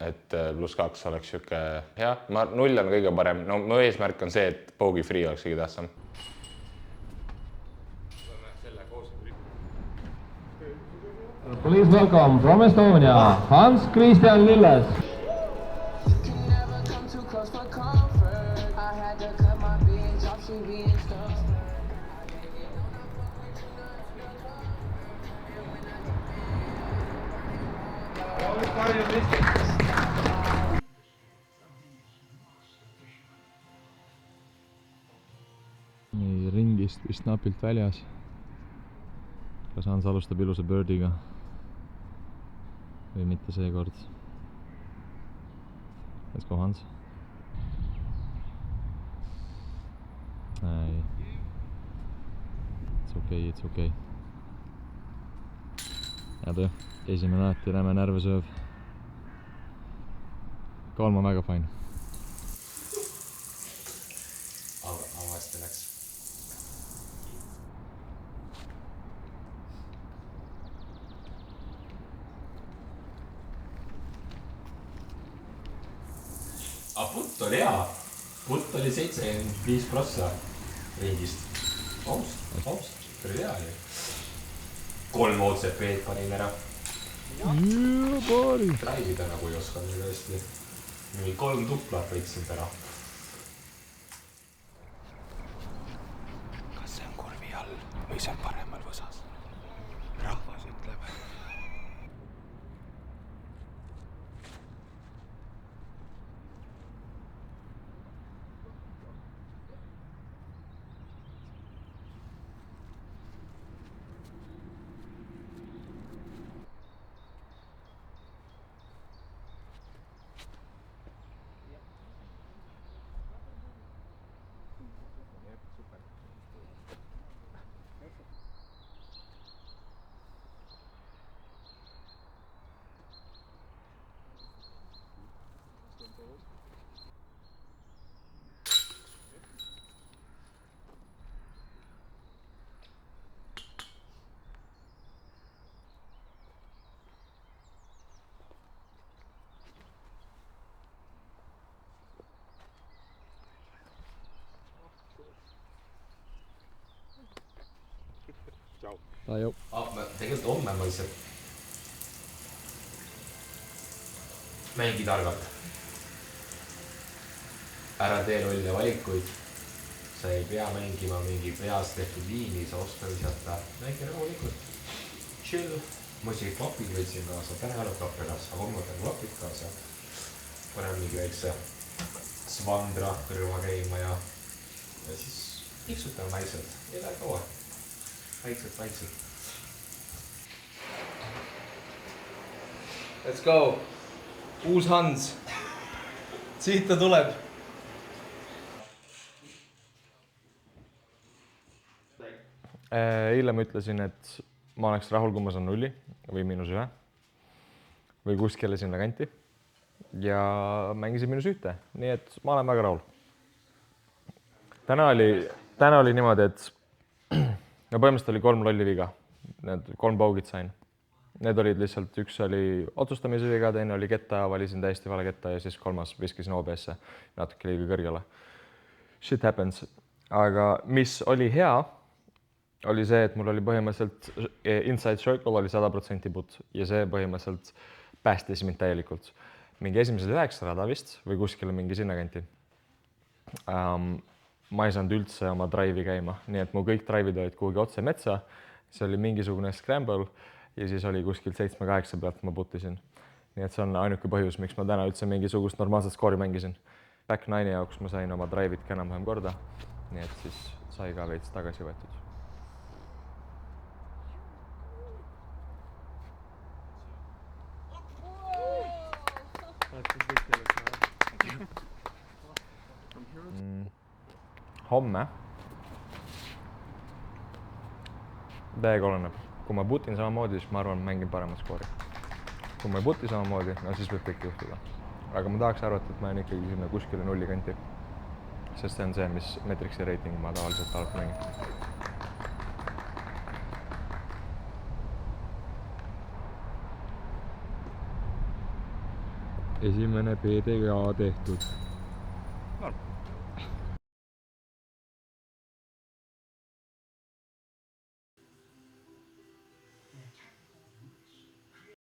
et +2 oleks siuke hea. 0 on kõige parem. No mu eesmärk on see, et bogey free oleks kõige tähtsam. Please welcome from Estonia, Hans Christian Lilles. Nii, ringist vist napilt väljas. Kas Hans alustab ilusa birdiga? Või mitte seekord? Let's go, Hans. Ei. It's okay. Hea töö. Esimene alati räme närve sööv. Kolm on väga fine. Avasti läks. Aga putt oli hea. Putt oli 75% ringist. Aus. Tuli hea oli. 3 OCP-d panin ära. Drive'ida nagu ei oska nii tõesti. 3 tuplat võiksin ära. Kas see on kurvi all või see on paremal võsas? Rahvas ütleb. Tegelikult homme ma lihtsalt mängi targalt. Ära tee lolle valikuid. Sa ei pea mängima mingi peas tehtud liini, sa oskad lihtsalt mängi rahulikult. Chill. Muidugi klapid võtsin kaasa, täna ei ole klappe kaasa, aga homme võtan klapid kaasa. Panen mingi väikse svandra kõrva käima ja siis tiksutan vaikselt. Ei lähe kaua. Vaikselt. Let's go! Uus Hans! Siit ta tuleb! Eile ma ütlesin, et ma oleks rahul, kui ma saan 0 või -1 või kuskile sinna kanti ja mängisin -1, nii et ma olen väga rahul. Täna oli niimoodi, et no põhimõtteliselt oli 3 lolli viga, need 3 bogey't sain. Need olid lihtsalt, üks oli otsustamise viga, teine oli ketta, valisin täiesti vale ketta ja siis 3. viskasin OB-sse natuke liiga kõrgele. Shit happens. Aga mis oli hea, oli see, et mul oli põhimõtteliselt inside circle oli 100% putt ja see põhimõtteliselt päästis mind täielikult. Mingi esimesed 9 rada vist või kuskile mingi sinnakanti. Ma ei saanud üldse oma drive'i käima, nii et mu kõik drive'id olid kuhugi otse metsa. See oli mingisugune scramble ja siis oli kuskil 7-8 pealt ma puttisin. Nii et see on ainuke põhjus, miks ma täna üldse mingisugust normaalset skoori mängisin. Back 9 jaoks ma sain oma drive'id ka enam-vähem korda, nii et siis sai ka veits tagasi võetud. Homme täiega oleneb. Kui ma putin samamoodi, siis ma arvan, mängin paremat skoori. Kui ma ei puti samamoodi, no siis võib kõik juhtuda. Aga ma tahaks arvata, et ma olen ikkagi sinna kuskile 0 kanti. Sest see on see, mis Metrixi reiting ma tavaliselt alati mängin. esimene PDA tehtud.